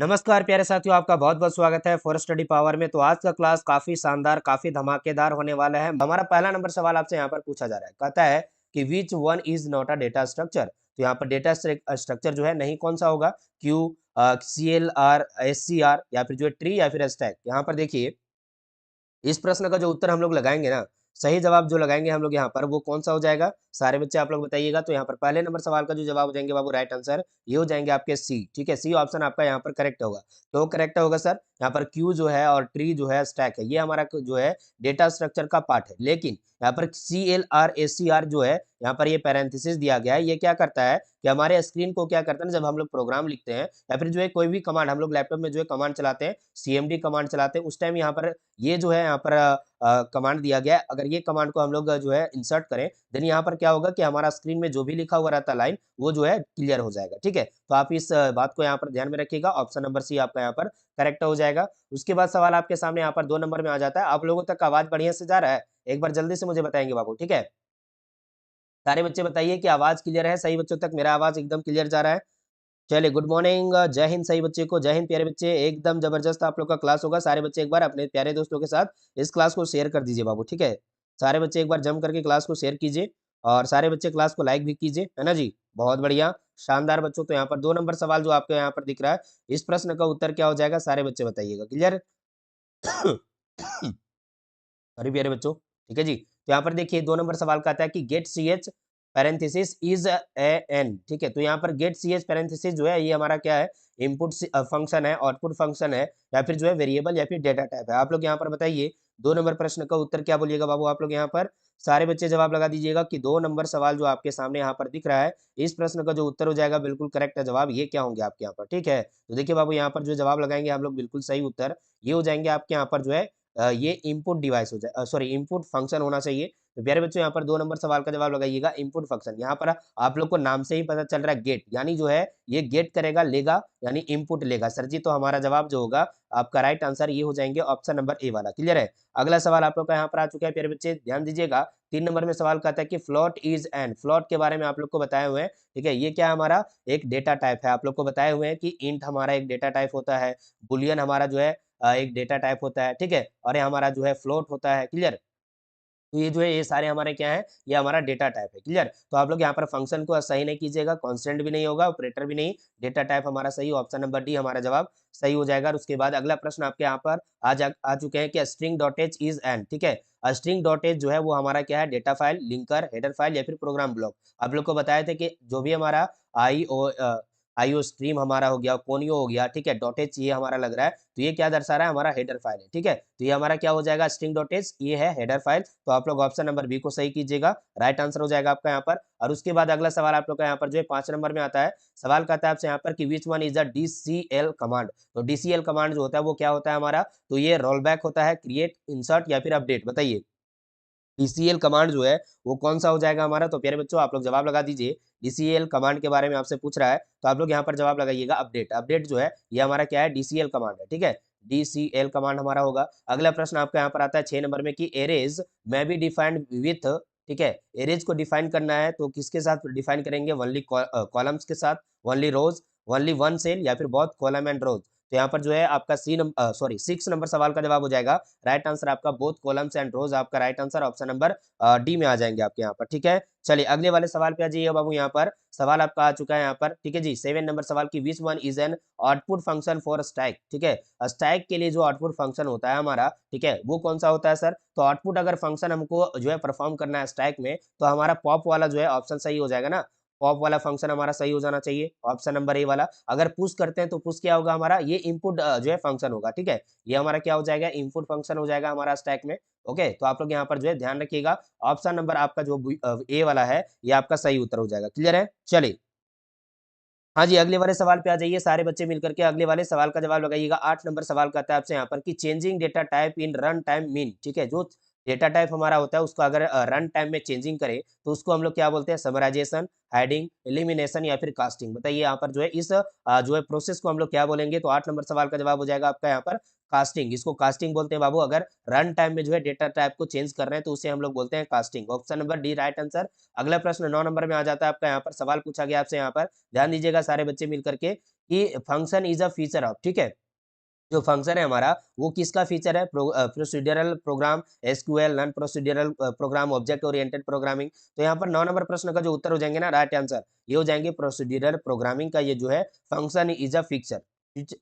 नमस्कार प्यारे साथियों, आपका बहुत-बहुत स्वागत है फॉर स्टडी पावर में। तो आज का क्लास काफ़ी शानदार, काफ़ी धमाकेदार होने वाला है। हमारा पहला नंबर सवाल आपसे यहाँ पर पूछा जा रहा है। कहता है कि which one is not a data structure? तो यहाँ पर डेटा स्ट्रक्चर जो है नहीं कौन-सा होगा? क्यू सीएलआर, एससीआर या फिर जो है ट्री या फिर स्टैक? यहाँ पर देखिए इस प्रश्न का जो उत्तर हम लोग लगाएँगे ना, सही जवाब जो लगाएँगे हम लोग यहाँ पर वो कौन-सा हो जाएगा? सारे बच्चे आप लोग बताइएगा। तो यहाँ पर पहले नंबर सवाल का जो जवाब हो जाएँगे बाबू राइट आंसर ये हो जाएँगे आपके सी, ठीक है? सी ऑप्शन आपका यहाँ पर करेक्ट होगा। तो करेक्ट होगा सर, यहाँ पर क्यू जो है और ट्री जो है, स्टैक है, ये हमारा जो है डेटा स्ट्रक्चर का पार्ट है। लेकिन यहाँ पर सीएलआर, एससीआर जो है, यहाँ पर ये पैरेंथेसिस दिया गया है, ये क्या करता है कि हमारे स्क्रीन को क्या करता है ना जब हम लोग प्रोग्राम लिखते हैं या फिर जो है कोई भी कमांड हम लोग लैपटॉप में जो है कमांड चलाते हैं, सीएमडी कमांड चलाते हैं, उस टाइम यहाँ पर ये जो है यहाँ पर कमांड दिया गया है। अगर ये कमांड को हम लोग जो है इंसर्ट करें, देन यहाँ पर क्या होगा कि हमारा स्क्रीन में जो भी लिखा हुआ रहता है लाइन, वो जो है क्लियर हो जाएगा, ठीक है? तो आप इस बात को यहाँ पर ध्यान में रखिएगा। ऑप्शन नंबर सी आपका यहाँ पर करेक्ट हो जाएगा। उसके बाद सवाल आपके सामने यहाँ पर 2 नंबर में आ जाता है। आप लोगों तक आवाज़ बढ़िया से जा रहा है? एक बार जल्दी से मुझे बताएँगे बाबू, ठीक है? सारे बच्चे बताइए कि आवाज़ क्लियर है, सही बच्चों तक मेरा आवाज़ एकदम क्लियर जा रहा है? चलिए गुड मॉर्निंग, जय हिंद सभी बच्चे को, जय हिंद प्यारे बच्चे, एकदम ज़बरदस्त आप लोग का क्लास होगा। सारे बच्चे एक बार अपने प्यारे दोस्तों के साथ इस क्लास को शेयर कर दीजिए बाबू, ठीक है? सारे बच्चे एक बार जम करके क्लास को शेयर कीजिए और सारे बच्चे क्लास को लाइक भी कीजिए, है ना जी? बहुत बढ़िया, शानदार बच्चों। तो यहाँ पर 2 नंबर सवाल जो आपको यहाँ पर दिख रहा है, इस प्रश्न का उत्तर क्या हो जाएगा? सारे बच्चे बताइएगा, क्लियर? सॉरी प्यारे बच्चों, ठीक है जी। तो यहाँ पर देखिए 2 नंबर सवाल का आता है कि get CH parenthesis is an, ठीक है? तो यहाँ पर गेट सीएच पैरेंथेसिस जो है ये हमारा क्या है? इनपुट फंक्शन है, आउटपुट फंक्शन है या फिर जो है वेरिएबल या फिर डेटा टाइप है। आप लोग यहाँ पर बताइए 2 नंबर प्रश्न का उत्तर क्या बोलिएगा बाबू आप लोग यहाँ पर? सारे बच्चे जवाब लगा दीजिएगा कि 2 नंबर सवाल जो आपके सामने यहाँ पर दिख रहा है, इस प्रश्न का जो उत्तर हो जाएगा बिल्कुल करेक्ट है जवाब, ये क्या होंगे आपके यहाँ पर, ठीक है? तो देखिए बाबू यहाँ पर जो जवाब लगाएँगे हम लोग बिल्कुल सही उत्तर, ये हो जाएँगे आपके यहाँ पर जो है ये इनपुट डिवाइस हो जाए सॉरी इनपुट फंक्शन होना चाहिए। तो प्यारे बच्चों यहाँ पर 2 नंबर सवाल का जवाब लगाइएगा इनपुट फंक्शन। यहाँ पर आप लोग को नाम से ही पता चल रहा है गेट, यानी जो है ये गेट करेगा, लेगा यानी इनपुट लेगा। सर जी तो हमारा जवाब जो होगा आपका राइट आंसर ये हो जाएँगे ऑप्शन नंबर ए वाला, क्लियर है? अगला सवाल आप लोग का यहाँ पर आ चुका है प्यारे बच्चे, ध्यान दीजिएगा। 3 नंबर में सवाल कहता है कि फ्लोट इज़ एन, फ्लोट के बारे में आप लोग को बताए हुए हैं, ठीक है? ये क्या है हमारा एक डेटा टाइप है। आप लोग को बताए हुए हैं कि इंट हमारा एक डेटा टाइप होता है, बूलियन हमारा जो है एक डेटा टाइप होता है, ठीक है? और ये हमारा जो है फ्लोट होता है, क्लियर? तो ये जो है ये सारे हमारे क्या हैं, ये हमारा डेटा टाइप है, क्लियर? तो आप लोग यहाँ पर फंक्शन को सही नहीं कीजिएगा, कांस्टेंट भी नहीं होगा, ऑपरेटर भी नहीं, डेटा टाइप हमारा सही ऑप्शन नंबर डी हमारा जवाब सही हो जाएगा। और उसके बाद अगला प्रश्न आपके यहाँ पर आ चुके हैं कि string dot H is an, ठीक है? स्ट्रिंग डॉट एच जो है वो हमारा क्या है data file, linker, header file या फिर प्रोग्राम ब्लॉक। आप लोग को बताए थे कि जो भी हमारा आईओ स्ट्रीम हमारा हो गया, कोनियो हो गया, ठीक है? डॉट एच ये हमारा लग रहा है, तो ये क्या दर्शा रहा है हमारा हेडर फाइल है, ठीक है? तो ये हमारा क्या हो जाएगा स्ट्रिंग डॉट एच ये है हेडर फाइल। तो आप लोग ऑप्शन नंबर बी को सही कीजिएगा, राइट आंसर हो जाएगा आपका यहाँ पर। और उसके बाद अगला सवाल आप लोग का यहाँ पर जो है 5 नंबर में आता है। सवाल कहता है आपसे यहाँ पर कि which one is the DCL command? तो डीसीएल कमांड जो होता है वो क्या होता है हमारा? तो ये रोल बैक होता है, क्रिएट, इंसर्ट या फिर अपडेट, बताइए? डीसीएल कमांड जो है वो कौन-सा हो जाएगा हमारा? तो प्यारे बच्चों आप लोग जवाब लगा दीजिए। डीसीएल कमांड के बारे में आपसे पूछ रहा है, तो आप लोग यहाँ पर जवाब लगाइएगा अपडेट। अपडेट जो है ये हमारा क्या है डीसीएल कमांड है, ठीक है? डीसीएल कमांड हमारा होगा। अगला प्रश्न आपका यहाँ पर आता है 6 नंबर में कि अरेज में बी डिफाइंड विथ, ठीक है? अरेज को डिफाइन करना है तो किसके साथ डिफाइन करेंगे? ओनली कॉलम्स के साथ, ओनली रोज़, ओनली वन सेल या फिर बोथ कॉलम एंड रोज़। तो यहाँ पर जो है आपका 6 नंबर सवाल का जवाब हो जाएगा राइट आंसर आपका बोथ कॉलम्स एंड रोज आपका right answer option number D में आ जाएंगे आपके यहाँ पर, ठीक है? चलिए अगले वाले सवाल पे आ जाइए बाबू। यहाँ पर सवाल आपका आ चुका है यहाँ पर, ठीक है जी? 7 नंबर सवाल की which one is an output function for stack, ठीक है? स्टैक के लिए जो आउटपुट फंक्शन होता है हमारा, ठीक है, वो कौन सा होता है सर? तो आउटपुट अगर फंक्शन हमको जो है परफॉर्म करना है स्टैक में, तो हमारा पॉप वाला जो है ऑप्शन सही हो जाएगा ना। पॉप वाला फंक्शन हमारा सही हो जाना चाहिए, ऑप्शन नंबर ए वाला। अगर पुश करते हैं तो पुश क्या होगा हमारा? ये इनपुट जो है फंक्शन होगा, ठीक है? ये हमारा क्या हो जाएगा? इनपुट फंक्शन हो जाएगा हमारा स्टैक में। ओके, तो आप लोग यहाँ पर जो है ध्यान रखिएगा, ऑप्शन नंबर आपका जो ए वाला है, ये आपका सही उत्तर हो जाएगा। क्लियर है? चलिए। हाँ जी, अगले वाले सवाल पे आ जाइए, सारे बच्चे मिलकर के अगले वाले सवाल का जवाब लगाइएगा। 8 नंबर सवाल कहता है आपसे यहाँ पर कि changing data type in run time mean, ठीक है? जो डेटा टाइप हमारा होता है उसको अगर रन टाइम में चेंजिंग करें तो उसको हम लोग क्या बोलते हैं, समराइजेशन, हेडिंग, एलिमिनेशन या फिर कास्टिंग। बताइए यहाँ पर जो है इस जो है प्रोसेस को हम लोग क्या बोलेंगे, तो 8 नंबर सवाल का जवाब हो जाएगा आपका यहाँ पर कास्टिंग। इसको कास्टिंग बोलते हैं बाबू, अगर रन टाइम में जो है डेटा टाइप को चेंज कर रहे हैं तो उसे हम लोग बोलते हैं casting. Option number D right answer. अगला प्रश्न 9 नंबर में आ जाता है आपका, यहाँ पर सवाल पूछा गया आपसे, यहाँ पर ध्यान दीजिएगा सारे बच्चे मिल करके कि function is a feature of, ठीक है, जो फंक्शन है हमारा वो किसका फीचर है, procedural program, SQL, non procedural program, object oriented programming. तो यहाँ पर 9 नंबर प्रश्न का जो उत्तर हो जाएंगे ना, राइट आंसर ये हो जाएंगे प्रोसीड्यूरल प्रोग्रामिंग का ये जो है function is a feature.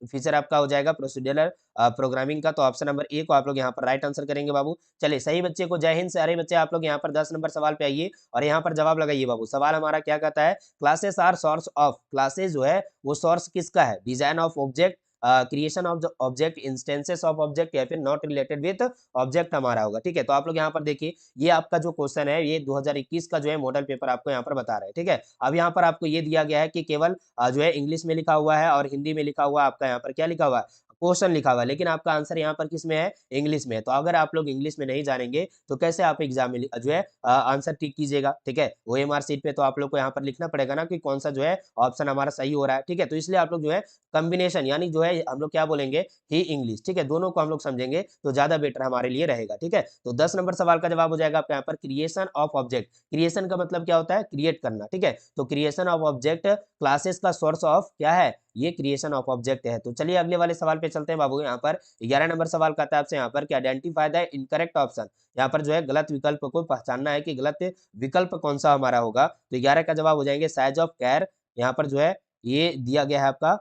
Feature आपका हो जाएगा प्रोसीड्यूरल प्रोग्रामिंग का। तो ऑप्शन नंबर ए को आप लोग यहाँ पर राइट आंसर करेंगे बाबू। चलिए सही बच्चे को जय हिंद। सारे बच्चे आप लोग यहाँ पर 10 नंबर सवाल पे आइए और यहाँ पर जवाब लगाइए बाबू। सवाल हमारा क्या कहता है, classes are source of, classes जो है वो सोर्स किसका है, design of object, creation of object, instances of object या फिर नॉट रिलेटेड विद ऑब्जेक्ट हमारा होगा। ठीक है, तो आप लोग यहाँ पर देखिए ये आपका जो क्वेश्चन है ये 2021 का जो है मॉडल पेपर आपको यहाँ पर बता रहे हैं। ठीक है, अब यहाँ पर आपको ये दिया गया है कि केवल जो है इंग्लिश में लिखा हुआ है और हिंदी में लिखा हुआ है, आपका यहाँ पर क्या लिखा हुआ है, क्वेश्चन लिखा हुआ है, लेकिन आपका आंसर यहाँ पर किस में है, इंग्लिश में है। तो अगर आप लोग इंग्लिश में नहीं जानेंगे तो कैसे आप एग्जाम में जो है आंसर टिक कीजिएगा। ठीक है, ओएमआर सीट पे तो आप लोग को यहाँ पर लिखना पड़ेगा ना कि कौन सा जो है ऑप्शन हमारा सही हो रहा है। ठीक है, तो इसलिए आप लोग जो है कॉम्बिनेशन यानी जो है हम लोग क्या बोलेंगे, ही इंग्लिश, ठीक है, दोनों को हम लोग समझेंगे तो ज्यादा बेटर हमारे लिए रहेगा। ठीक है, तो 10 नंबर सवाल का जवाब हो जाएगा आपका यहाँ पर क्रिएशन ऑफ ऑब्जेक्ट। क्रिएशन का मतलब क्या होता है, क्रिएट करना। ठीक है, तो क्रिएशन ऑफ ऑब्जेक्ट क्लासेस का सोर्स ऑफ क्या है, ये क्रिएशन ऑफ ऑब्जेक्ट है। तो चलिए अगले वाले सवाल पे चलते हैं बाबू। यहाँ पर 11 नंबर सवाल का आता है आपसे यहाँ पर कि आइडेंटिफाई द इनकरेक्ट ऑप्शन। यहाँ पर जो है गलत विकल्प को पहचानना है कि गलत विकल्प कौन सा हमारा होगा। तो 11 का जवाब हो जाएंगे साइज ऑफ कैर। यहाँ पर जो है ये दिया गया है आपका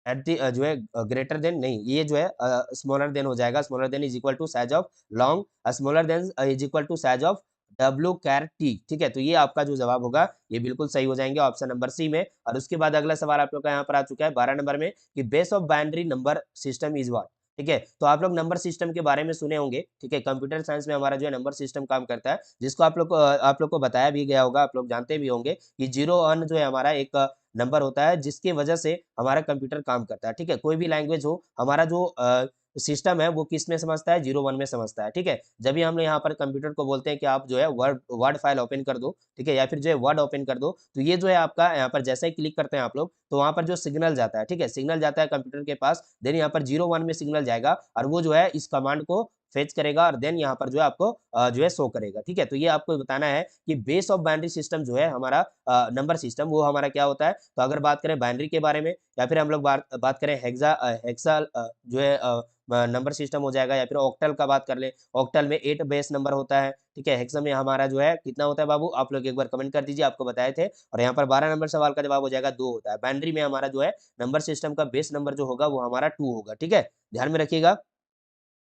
एट दी जो है ग्रेटर देन नहीं, ये जो है स्मॉलर देन हो जाएगा। Smaller than is equal to size of long, smaller than is equal to size of W char T. ठीक है, तो ये आपका जो जवाब होगा ये बिल्कुल सही हो जाएंगे ऑप्शन नंबर सी में। और उसके बाद अगला सवाल आप लोग का यहाँ पर आ चुका है 12 नंबर में कि base of binary number system is what. ठीक है, तो आप लोग नंबर सिस्टम के बारे में सुने होंगे। ठीक है, कंप्यूटर साइंस में हमारा जो है नंबर सिस्टम काम करता है, जिसको आप लोग को बताया भी गया होगा, आप लोग जानते भी होंगे कि 0 1 जो है हमारा एक नंबर होता है जिसकी वजह से हमारा कंप्यूटर काम करता है। ठीक है, कोई भी लैंग्वेज हो, हमारा जो सिस्टम है वो किस में समझता है, 0 1 में समझता है। ठीक है, जब भी हम लोग यहाँ पर कंप्यूटर को बोलते हैं कि आप जो है वर्ड वर्ड फाइल ओपन कर दो, ठीक है, या फिर जो है वर्ड ओपन कर दो, तो ये जो है आपका यहाँ पर जैसे ही क्लिक करते हैं आप लोग तो वहाँ पर जो सिग्नल जाता है, ठीक है, सिग्नल जाता है कंप्यूटर के पास, देन यहाँ पर 0 1 में सिग्नल जाएगा और वो जो है इस कमांड को फेच करेगा और देन यहाँ पर जो है आपको जो है शो करेगा। ठीक है, तो ये आपको बताना है कि बेस ऑफ बाइनरी सिस्टम जो है हमारा नंबर सिस्टम वो हमारा क्या होता है। तो अगर बात करें बाइनरी के बारे में या फिर हम लोग बात करें हेक्सा जो है नंबर सिस्टम हो जाएगा, या फिर ऑक्टल का बात कर ले, ऑक्टल में 8 बेस नंबर होता है। ठीक है, हेक्सा में हमारा जो है कितना होता है बाबू, आप लोग एक बार कमेंट कर दीजिए, आपको बताए थे। और यहाँ पर 12 नंबर सवाल का जवाब हो जाएगा 2 होता है। बाइनरी में हमारा जो है नंबर सिस्टम का बेस नंबर जो होगा वो हमारा 2 होगा। ठीक है, ध्यान में रखिएगा।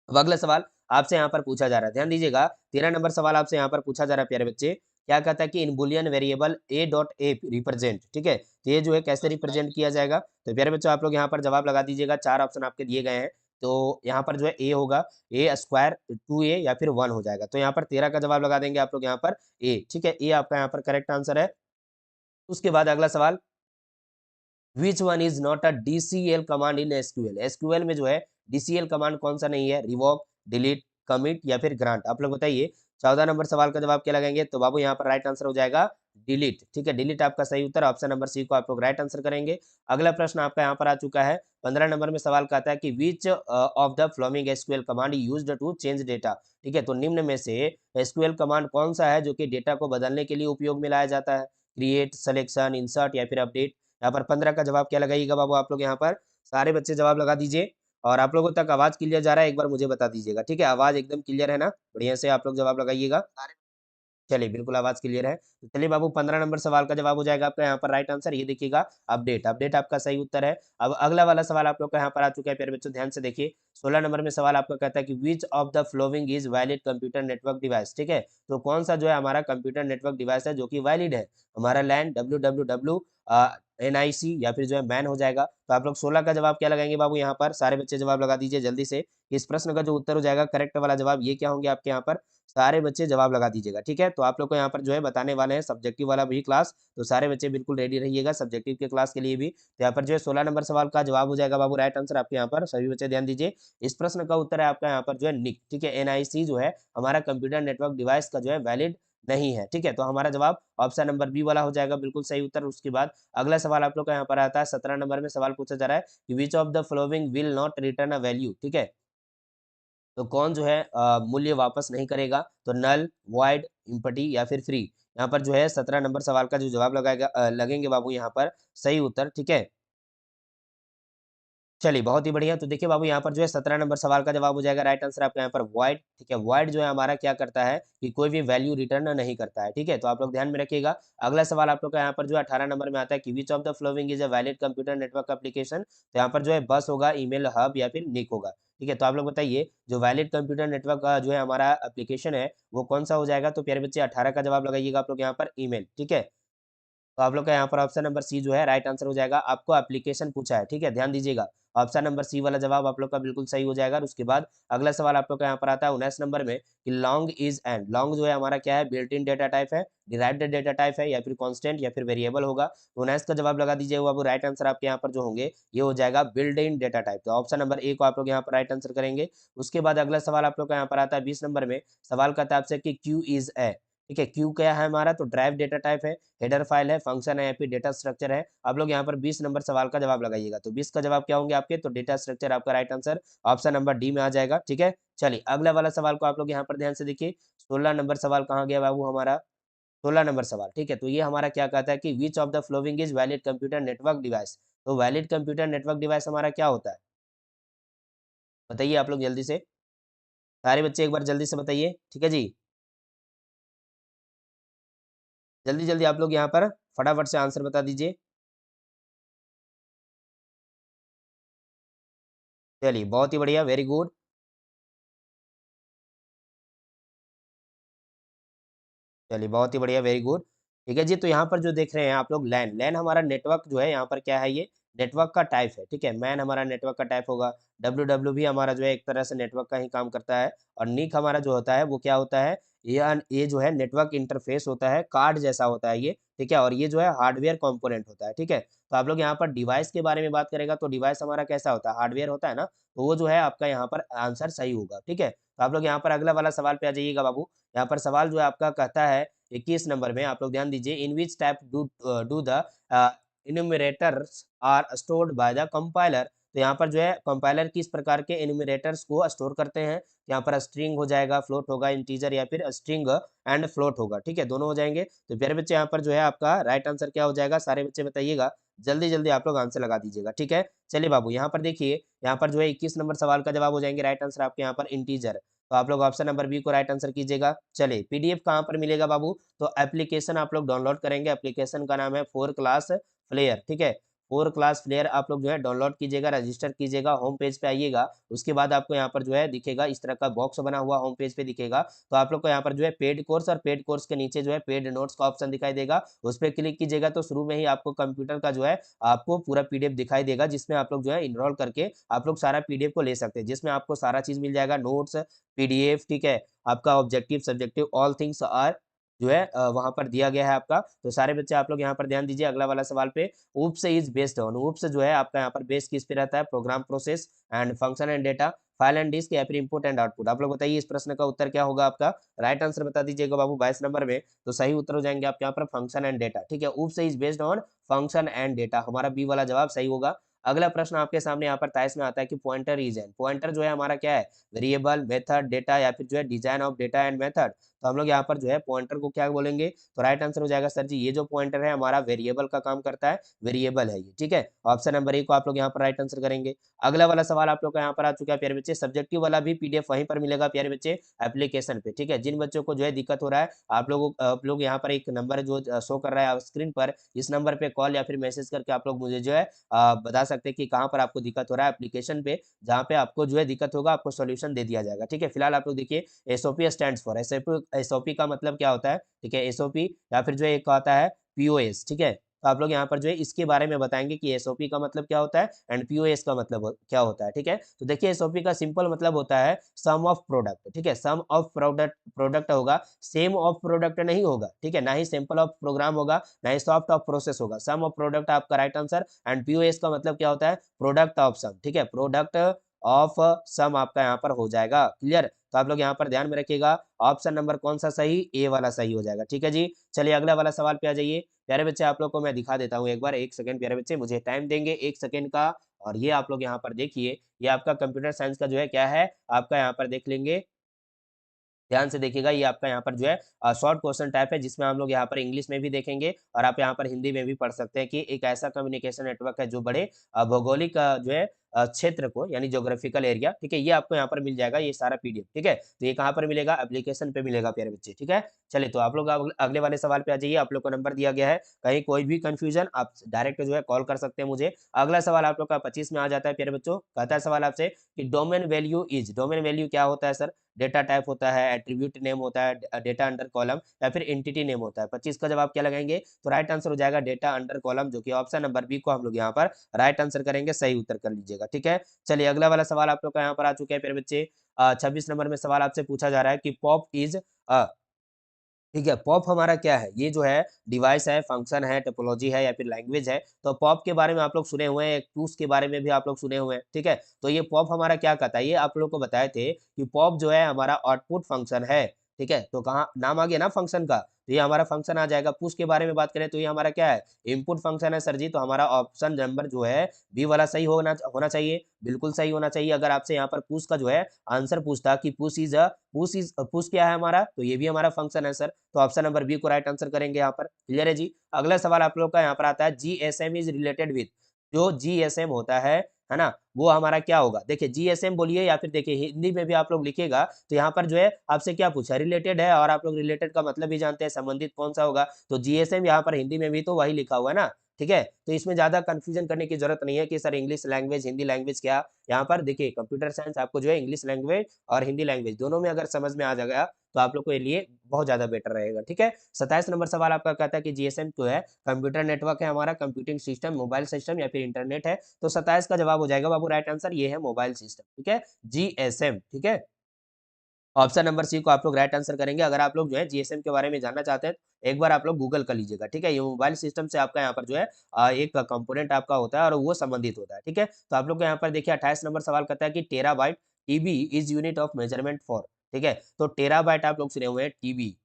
अब अगला सवाल आपसे यहाँ पर पूछा जा रहा है, ध्यान दीजिएगा। 13 नंबर सवाल आपसे यहाँ पर पूछा जा रहा है प्यारे बच्चे, क्या कहता है कि in boolean variable a dot a represent. ठीक है, तो ये जो है कैसे रिप्रेजेंट किया जाएगा। तो प्यारे बच्चों आप लोग यहाँ पर जवाब लगा दीजिएगा, 4 ऑप्शन आपके दिए गए हैं। तो यहाँ पर जो है ए होगा, ए स्क्वायर 2a या फिर 1 हो जाएगा। तो यहाँ पर 13 का जवाब लगा देंगे आप लोग यहाँ पर ए। ठीक है, ए आपका यहाँ पर करेक्ट आंसर है। उसके बाद अगला सवाल, which one is not a DCL command in SQL. SQL में जो है डीसीएल कमांड कौन सा नहीं है, रिवोक, डिलीट, कमिट या फिर ग्रांट, आप लोग बताइए। 14 नंबर सवाल का जवाब क्या लगाएंगे, तो बाबू यहाँ पर राइट आंसर हो जाएगा डिलीट। ठीक है, डिलीट आपका सही उत्तर, ऑप्शन नंबर सी को आप लोग राइट आंसर करेंगे। अगला प्रश्न आपका यहाँ पर आ चुका है 15 नंबर में सवाल कहता है कि which of the following SQL command used to change data. ठीक है, तो निम्न में से एसक्यूएल कमांड कौन सा है जो कि डेटा को बदलने के लिए उपयोग में लाया जाता है, क्रिएट, सिलेक्शन, इंसर्ट या फिर अपडेट। यहाँ पर 15 का जवाब क्या लगाइएगा बाबू, आप लोग यहाँ पर सारे बच्चे जवाब लगा दीजिए। और आप लोगों तक आवाज क्लियर जा रहा है, एक बार मुझे बता दीजिएगा। ठीक है, आवाज एकदम क्लियर है ना, बढ़िया से आप लोग जवाब लगाइएगा। चलिए बिल्कुल आवाज क्लियर है। तो चलिए बाबू 15 नंबर सवाल का जवाब हो जाएगा आपका यहाँ पर राइट आंसर, ये देखिएगा अपडेट। अपडेट आपका सही उत्तर है। अब अगला वाला सवाल आप लोग का यहाँ पर आ चुका है प्यारे बच्चों, ध्यान से देखिए। 16 नंबर में सवाल आपका कहता है कि which of the following is valid computer network device. ठीक है, तो कौन सा जो है हमारा कंप्यूटर नेटवर्क डिवाइस है जो कि वैलिड है, हमारा लैन, www, NIC या फिर जो है मैन हो जाएगा। तो आप लोग 16 का जवाब क्या लगाएंगे बाबू, यहाँ पर सारे बच्चे जवाब लगा दीजिए जल्दी से। इस प्रश्न का जो उत्तर हो जाएगा करेक्ट वाला जवाब ये क्या होंगे आपके यहाँ पर, सारे बच्चे जवाब लगा दीजिएगा, ठीक है। तो आप लोग को यहाँ पर जो है बताने वाले हैं सब्जेक्टिव वाला भी क्लास, तो सारे बच्चे बिल्कुल रेडी रहिएगा सब्जेक्टिव के क्लास के लिए भी। तो यहाँ पर जो है 16 नंबर सवाल का जवाब हो जाएगा बाबू राइट आंसर आपके यहाँ पर, सभी बच्चे ध्यान दीजिए। इस प्रश्न का उत्तर है आपका यहाँ पर जो है निक, ठीक है। एनआईसी जो है हमारा कंप्यूटर नेटवर्क डिवाइस का जो है वैलिड नहीं है, ठीक है। तो हमारा जवाब ऑप्शन नंबर बी वाला हो जाएगा, बिल्कुल सही उत्तर। उसके बाद अगला सवाल आप लोग का यहाँ पर आता है 17 नंबर में सवाल पूछा जा रहा है कि which of the following will not return a value, ठीक है। तो कौन जो है मूल्य वापस नहीं करेगा, तो नल, वॉइड, इम्पटी या फिर फ्री। यहाँ पर जो है 17 नंबर सवाल का जो जवाब लगाएगा लगेंगे बाबू यहाँ पर सही उत्तर, ठीक है। चलिए बहुत ही बढ़िया। तो देखिए बाबू यहाँ पर जो है 17 नंबर सवाल का जवाब हो जाएगा राइट आंसर आपका यहाँ पर वॉइड, ठीक है। वॉइड जो है हमारा क्या करता है कि कोई भी वैल्यू रिटर्न नहीं करता है, ठीक है। तो आप लोग ध्यान में रखिएगा। अगला सवाल आप लोग का यहाँ पर जो है 18 नंबर में आता है कि which of the following is a valid computer network application. तो यहाँ पर जो है बस होगा, ईमेल हब या फिर निक होगा, ठीक है। तो आप लोग बताइए जो वैलिड कंप्यूटर नेटवर्क का जो है हमारा एप्लीकेशन है वो कौन सा हो जाएगा। तो प्यारे बच्चे 18 का जवाब लगाइएगा आप लोग यहाँ पर ईमेल, ठीक है। तो आप लोग का यहाँ पर ऑप्शन नंबर सी जो है राइट आंसर हो जाएगा। आपको एप्लीकेशन पूछा है, ठीक है, ध्यान दीजिएगा। ऑप्शन नंबर सी वाला जवाब आप लोग का बिल्कुल सही हो जाएगा। और उसके बाद अगला सवाल आप लोग का यहाँ पर आता है 19 नंबर में कि लॉन्ग इज एंड। लॉन्ग जो है हमारा क्या है, बिल्ट इन डेटा टाइप है, डिराइव्ड डेटा टाइप है या फिर कांस्टेंट या फिर वेरिएबल होगा। तो 19 का जवाब लगा दीजिए वो राइट आंसर आपके यहाँ पर जो होंगे ये हो जाएगा बिल्ड इन डेटा टाइप। तो ऑप्शन नंबर ए को आप लोग यहाँ पर राइट आंसर करेंगे। उसके बाद अगला सवाल आप लोग का यहाँ पर आता है 20 नंबर में। सवाल कहता है आपसे कि क्यू इज ए, ठीक है। क्यू क्या है हमारा, तो ड्राइव डेटा टाइप है, हेडर फाइल है, फंक्शन है या फिर डेटा स्ट्रक्चर है। आप लोग यहाँ पर 20 नंबर सवाल का जवाब लगाइएगा। तो 20 का जवाब क्या होंगे आपके, तो डेटा स्ट्रक्चर आपका right answer option number D में आ जाएगा, ठीक है। चलिए अगला वाला सवाल को आप लोग यहाँ पर ध्यान से देखिए। 16 नंबर सवाल कहाँ गया बाबू हमारा, 16 नंबर सवाल, ठीक है। तो ये हमारा क्या कहता है कि which of the following is valid computer network device. तो वैलिड कंप्यूटर नेटवर्क डिवाइस हमारा क्या होता है, बताइए आप लोग जल्दी से, सारे बच्चे एक बार जल्दी से बताइए, ठीक है जी। जल्दी जल्दी आप लोग यहाँ पर फटाफट से आंसर बता दीजिए। चलिए बहुत ही बढ़िया, वेरी गुड। चलिए बहुत ही बढ़िया, वेरी गुड, ठीक है जी। तो यहाँ पर जो देख रहे हैं आप लोग लैन, लैन हमारा नेटवर्क जो है यहाँ पर क्या है, ये नेटवर्क का टाइप है, ठीक है। मैन हमारा नेटवर्क का टाइप होगा। डब्ल्यू डब्ल्यू भी हमारा जो है एक तरह से नेटवर्क का ही काम करता है। और निक हमारा जो होता है वो क्या होता है, ये जो है नेटवर्क इंटरफेस होता है, कार्ड जैसा होता है ये, ठीक है। और ये जो है हार्डवेयर कंपोनेंट होता है, ठीक है। तो आप लोग यहाँ पर डिवाइस के बारे में बात करेगा तो डिवाइस हमारा कैसा होता है, हार्डवेयर होता है ना। तो वो जो है आपका यहाँ पर आंसर सही होगा, ठीक है। तो आप लोग यहाँ पर अगला वाला सवाल पे आ जाइएगा बाबू। यहाँ पर सवाल जो है आपका कहता है 21 नंबर में, आप लोग ध्यान दीजिए, in which type do the enumerators are stored by the compiler. तो यहाँ पर जो है कंपाइलर किस प्रकार के इन्यूमरेटर्स को स्टोर करते हैं। यहाँ पर स्ट्रिंग हो जाएगा, फ्लोट होगा, इंटीजर या फिर स्ट्रिंग एंड फ्लोट होगा, ठीक है, दोनों हो जाएंगे। तो प्यारे बच्चे यहाँ पर जो है आपका राइट आंसर क्या हो जाएगा, सारे बच्चे बताइएगा, जल्दी जल्दी आप लोग आंसर लगा दीजिएगा, ठीक है। चलिए बाबू यहाँ पर देखिए, यहाँ पर जो है 21 नंबर सवाल का जवाब हो जाएंगे राइट आंसर आपके यहाँ पर इंटीजर। तो आप लोग ऑप्शन नंबर बी को राइट आंसर कीजिएगा। चलिए पीडीएफ कहाँ पर मिलेगा बाबू, तो एप्लीकेशन आप लोग डाउनलोड करेंगे, एप्लीकेशन का नाम है 4 क्लास प्लेयर, ठीक है। 4 क्लास प्लेयर आप लोग जो है डाउनलोड कीजिएगा, रजिस्टर कीजिएगा, होम पेज पे आइएगा। उसके बाद आपको यहाँ पर जो है दिखेगा इस तरह का बॉक्स बना हुआ होम पेज पे दिखेगा। तो आप लोग को यहाँ पर जो है पेड कोर्स और पेड कोर्स के नीचे जो है पेड नोट्स का ऑप्शन दिखाई देगा, उस पर क्लिक कीजिएगा। तो शुरू में ही आपको कंप्यूटर का जो है आपको पूरा पीडीएफ दिखाई देगा, जिसमें आप लोग जो है इनरोल करके आप लोग सारा पीडीएफ को ले सकते हैं, जिसमें आपको सारा चीज मिल जाएगा, नोट्स, पीडीएफ, ठीक है। आपका objective subjective all things are जो है वहां पर दिया गया है आपका। तो सारे बच्चे आप लोग यहाँ पर ध्यान दीजिए अगला वाला सवाल पे। Oops is based on, oops जो है आपका यहाँ पर बेस किस पे रहता है, program process and function and data, file and disk या फिर इनपुट एंड आउटपुट। आप लोग बताइए इस प्रश्न का उत्तर क्या होगा आपका, राइट आंसर बता दीजिएगा बाबू 22 नंबर में। तो सही उत्तर हो जाएंगे आपके यहाँ पर फंक्शन एंड डेटा, ठीक है। Oops is based on function and data, हमारा बी वाला जवाब सही होगा। अगला प्रश्न आपके सामने यहाँ पर 23 में आता है कि पॉइंटर इज एन, पॉइंटर जो है हमारा क्या है, वेरिएबल, मेथड, डेटा या फिर जो है design of data and method. तो हम लोग यहाँ पर जो है पॉइंटर को क्या बोलेंगे, तो राइट आंसर हो जाएगा सर जी ये जो पॉइंटर है हमारा वेरिएबल का काम करता है, वेरिएबल है ये, ठीक है। ऑप्शन नंबर ए को आप लोग यहाँ पर राइट आंसर करेंगे। अगला वाला सवाल आप लोग का यहाँ पर आ चुका है प्यारे बच्चे, सब्जेक्टिव वाला भी पीडीएफ वहीं पर मिलेगा प्यारे बच्चे एप्लीकेशन पे, ठीक है। जिन बच्चों को जो है दिक्कत हो रहा है आप लोग यहाँ पर एक नंबर जो शो कर रहा है स्क्रीन पर, इस नंबर पे कॉल या फिर मैसेज करके आप लोग मुझे जो है बता सकते हैं कि कहाँ पर आपको दिक्कत हो रहा है एप्लीकेशन पे, जहाँ पे आपको जो है दिक्कत होगा आपको सोल्यूशन दे दिया जाएगा, ठीक है। फिलहाल आप लोग देखिए एसओपी स्टैंड्स फॉर, एसओपी का मतलब क्या होता है, ठीक है, एसओपी या फिर जो एक आता है पीओएस, ठीक है। तो आप लोग यहाँ पर जो है इसके बारे में बताएंगे कि एसओपी का मतलब क्या होता है एंड पीओएस का मतलब क्या होता है, ठीक है। तो देखिए एसओपी का सिंपल मतलब होता है सम ऑफ प्रोडक्ट, ठीक है। सम ऑफ प्रोडक्ट होगा, सेम ऑफ प्रोडक्ट नहीं होगा, ठीक है। ना ही सैंपल ऑफ प्रोग्राम होगा, ना ही सॉफ्ट ऑफ प्रोसेस होगा। सम ऑफ प्रोडक्ट आपका राइट आंसर एंड पीओएस का मतलब क्या होता है प्रोडक्ट ऑफ सम, ठीक है। प्रोडक्ट ऑफ सम आपका यहाँ पर हो जाएगा, क्लियर। तो आप लोग यहाँ पर ध्यान में रखिएगा ऑप्शन नंबर कौन सा सही, ए वाला सही हो जाएगा, ठीक है जी। चलिए अगला वाला सवाल पे आ जाइए प्यारे बच्चे। आप लोग को मैं दिखा देता हूँ एक बार, एक सेकंड प्यारे बच्चे, मुझे टाइम देंगे एक सेकंड का। और ये आप लोग यहाँ पर देखिए, ये आपका कंप्यूटर साइंस का जो है क्या है, आपका यहाँ पर देख लेंगे, ध्यान से देखिएगा। ये आपका यहाँ पर जो है शॉर्ट क्वेश्चन टाइप है, जिसमें हम लोग यहाँ पर इंग्लिश में भी देखेंगे और आप यहाँ पर हिंदी में भी पढ़ सकते हैं कि एक ऐसा कम्युनिकेशन नेटवर्क है जो बड़े भौगोलिक जो है क्षेत्र को, यानी ज्योग्राफिकल एरिया, ठीक है। ये आपको यहाँ पर मिल जाएगा ये सारा पीडीएफ, ठीक है। तो ये कहाँ पर मिलेगा, एप्लीकेशन पे मिलेगा प्यारे बच्चे, ठीक है। चलिए तो आप लोग अगले वाले सवाल पे आ जाइए। आप लोग को नंबर दिया गया है, कहीं कोई भी कंफ्यूजन आप डायरेक्ट जो है कॉल कर सकते हैं मुझे। अगला सवाल आप लोग का 25 में आ जाता है प्यारे बच्चों। कहता है सवाल आपसे कि domain value is, domain value क्या होता है सर, डेटा टाइप होता है, एट्रीब्यूट नेम होता है, डेटा अंडर कॉलम, या फिर एंटिटी नेम होता है। 25 का जवाब क्या लगाएंगे, तो राइट आंसर हो जाएगा डेटा अंडर कॉलम, जो कि ऑप्शन नंबर बी को हम लोग यहाँ पर राइट आंसर करेंगे, सही उत्तर कर लीजिएगा, ठीक है। चलिए अगला वाला सवाल आप लोग का यहाँ पर आ चुके हैं प्यारे बच्चे। 26 नंबर में सवाल आपसे पूछा जा रहा है कि पॉप इज, ठीक है। पॉप हमारा क्या है, ये जो है डिवाइस है, फंक्शन है, टोपोलॉजी है, या फिर लैंग्वेज है। तो पॉप के बारे में आप लोग सुने हुए हैं, एक टूल्स के बारे में भी आप लोग सुने हुए हैं, ठीक है। तो ये पॉप हमारा क्या कहता है, ये आप लोग को बताए थे कि पॉप जो है हमारा आउटपुट फंक्शन है, ठीक है। तो कहाँ नाम आ गया ना फंक्शन का, तो ये हमारा फंक्शन आ जाएगा। पुश के बारे में बात करें तो ये हमारा क्या है, इनपुट फंक्शन है सर जी। तो हमारा ऑप्शन नंबर जो है बी वाला सही होना होना चाहिए, बिल्कुल सही होना चाहिए। अगर आपसे यहाँ पर पुश का जो है आंसर पूछता कि पुश क्या है हमारा, तो ये भी हमारा फंक्शन है सर। तो ऑप्शन नंबर बी को राइट आंसर करेंगे यहाँ पर, क्लियर है जी। अगला सवाल आप लोग का यहाँ पर आता है जीएसएम इज रिलेटेड विथ, जो जीएसएम होता है ना, वो हमारा क्या होगा। देखिए जीएसएम बोलिए या फिर देखिए हिंदी में भी आप लोग लिखिएगा, तो यहाँ पर जो है आपसे क्या पूछा, रिलेटेड है, और आप लोग रिलेटेड का मतलब भी जानते हैं, संबंधित कौन सा होगा। तो जीएसएम यहाँ पर हिंदी में भी तो वही लिखा हुआ है ना, ठीक है। तो इसमें ज्यादा कंफ्यूजन करने की जरूरत नहीं है कि sir English language Hindi language क्या। यहाँ पर देखिए कंप्यूटर साइंस आपको जो है इंग्लिश लैंग्वेज और हिंदी लैंग्वेज दोनों में अगर समझ में आ जाएगा, तो आप लोग के लिए बहुत ज्यादा बेटर रहेगा, ठीक है। 27 नंबर सवाल आपका कहता है कि जीएसएम जो है कंप्यूटर नेटवर्क है हमारा, कंप्यूटिंग सिस्टम, मोबाइल सिस्टम, या फिर इंटरनेट है। तो 27 का जवाब हो जाएगा बाबू राइट आंसर, ये है मोबाइल सिस्टम, ठीक है, जीएसएम, ठीक है। ऑप्शन नंबर सी को आप लोग राइट आंसर करेंगे। अगर आप लोग जो है जीएसएम के बारे में जानना चाहते हैं, तो एक बार आप लोग गूगल कर लीजिएगा, ठीक है। ये मोबाइल सिस्टम से आपका यहाँ पर जो है एक कंपोनेंट आपका होता है और वो संबंधित होता है, ठीक है। तो आप लोग को यहाँ पर देखिए 28 नंबर सवाल कहता है कि terabyte TB is unit of measurement for, ठीक है। तो टेराबाइट आप लोग सुने हुए हैं, टीबी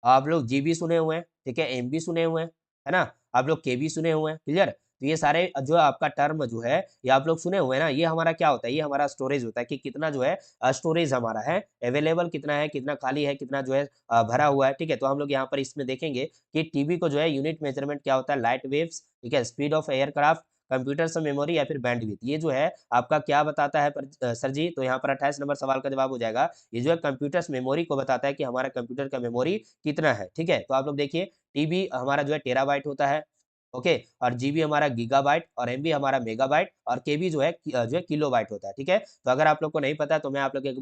आप लोग जीबी सुने हुए हैं, ठीक है, एमबी सुने हुए हैं, है ना, आप लोग केबी सुने हुए हैं, क्लियर। तो ये सारे जो आपका टर्म जो है ये आप लोग सुने हुए हैं ना, ये हमारा क्या होता है, ये हमारा स्टोरेज होता है कि कितना जो है स्टोरेज हमारा है अवेलेबल, कितना है, कितना खाली है, कितना जो है भरा हुआ है, ठीक है। तो हम लोग यहाँ पर इसमें देखेंगे कि टीबी को जो है यूनिट मेजरमेंट क्या होता है, लाइट वेव्स, ठीक है, स्पीड ऑफ एयरक्राफ्ट, कंप्यूटर से मेमोरी, या फिर बैंडविड्थ, ये जो है आपका क्या बताता है सर जी। तो यहाँ पर 28 नंबर सवाल का जवाब हो जाएगा, ये जो है कंप्यूटर मेमोरी को बताता है कि हमारा कंप्यूटर का मेमोरी कितना है, ठीक है। तो आप लोग देखिए टीबी हमारा जो है टेराबाइट होता है, ओके, और जीबी हमारा गीगाबाइट, और एमबी हमारा मेगाबाइट, और केबी जो है जो है किलोबाइट होता है, ठीक है। तो अगर आप लोग को नहीं पता तो मैं आप लोग एक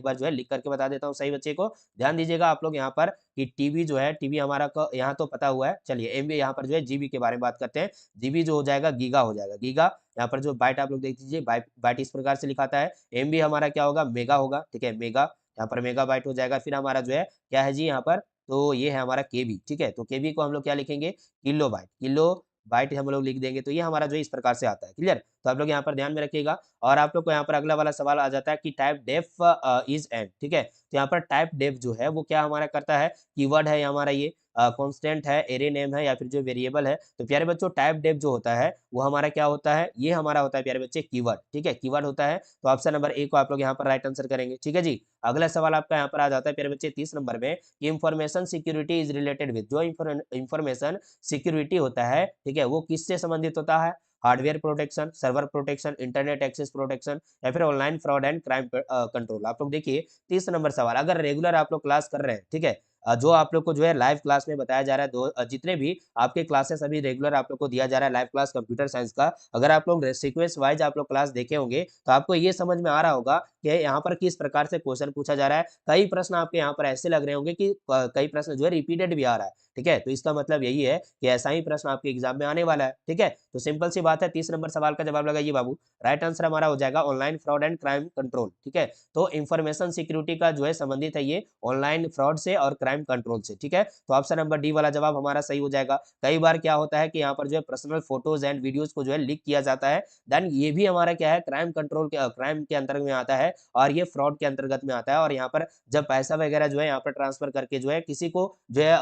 बार जो है लिख करके बता देता हूँ सही बच्चे को। ध्यान दीजिएगा आप लोग यहाँ पर कि टीबी जो है, टीबी हमारा को यहाँ तो पता हुआ है। चलिए एमबी यहाँ पर जो है जीबी के बारे में बात करते हैं। जीबी जो हो जाएगा गीगा हो जाएगा, गीगा। यहाँ पर जो बाइट आप लोग देख लीजिए, बाइट बाइट इस प्रकार से लिखाता है। एमबी हमारा क्या होगा, मेगा होगा, ठीक है, मेगा, यहाँ पर मेगा बाइट हो जाएगा। फिर हमारा जो है क्या है जी यहाँ पर, तो ये है हमारा केबी, ठीक है। तो केबी को हम लोग क्या लिखेंगे, किलो बाइट, किलो बाइट हम लोग लिख देंगे। तो ये हमारा जो है इस प्रकार से आता है, क्लियर। तो आप लोग यहाँ पर ध्यान में रखिएगा। और आप लोग को यहाँ पर अगला वाला सवाल आ जाता है कि टाइप डेफ इज एंड, ठीक है। तो यहाँ पर टाइप डेफ जो है वो क्या हमारा करता है, कीवर्ड है हमारा, ये कांस्टेंट है, एरे नेम है, या फिर जो वेरिएबल है। तो प्यारे बच्चों टाइप डेफ जो होता है वो हमारा क्या होता है, ये हमारा होता है प्यारे बच्चे कीवर्ड, ठीक है, कीवर्ड होता है। तो ऑप्शन नंबर ए को आप लोग यहाँ पर राइट आंसर करेंगे, ठीक है जी। अगला सवाल आपका यहाँ पर आ जाता है प्यारे बच्चे 30 नंबर में कि information security is related with, जो इंफॉर्मेशन सिक्योरिटी होता है, ठीक है, वो किससे संबंधित होता है, hardware protection, server protection, internet access protection, या फिर online fraud and crime control. आप लोग देखिए 30 नंबर सवाल, अगर रेगुलर आप लोग क्लास कर रहे हैं, ठीक है, जो आप लोग को जो है लाइव क्लास में बताया जा रहा है, जितने भी आपके क्लासेस अभी रेगुलर आप लोग को दिया जा रहा है लाइव क्लास कंप्यूटर साइंस का, अगर आप लोग सीक्वेंस वाइज आप लोग क्लास देखे होंगे तो आपको ये समझ में आ रहा होगा कि यहाँ पर किस प्रकार से क्वेश्चन पूछा जा रहा है। कई प्रश्न आपके यहाँ पर ऐसे लग रहे होंगे कि कई प्रश्न जो है रिपीटेड भी आ रहा है, ठीक है। तो इसका मतलब यही है कि ऐसा ही प्रश्न आपके एग्जाम में आने वाला है, ठीक है। तो सिंपल सी बात है, 30 नंबर सवाल का जवाब लगाइए बाबू। राइट आंसर हमारा हो जाएगा online fraud and crime control, ठीक है। तो इंफॉर्मेशन सिक्योरिटी का जो है संबंधित है ये ऑनलाइन फ्रॉड से और क्राइम कंट्रोल से, ठीक है। तो ऑप्शन नंबर डी वाला जवाब हमारा सही हो जाएगा। कई बार क्या होता है कि यहाँ पर जो है पर्सनल फोटोज एंड वीडियोज को जो है लीक किया जाता है, देन ये भी हमारा क्या है क्राइम कंट्रोल के क्राइम के अंतर्गत में आता है और ये फ्रॉड के अंतर्गत में आता है। और यहाँ पर जब पैसा वगैरह जो है यहाँ पर ट्रांसफर करके जो है किसी को जो है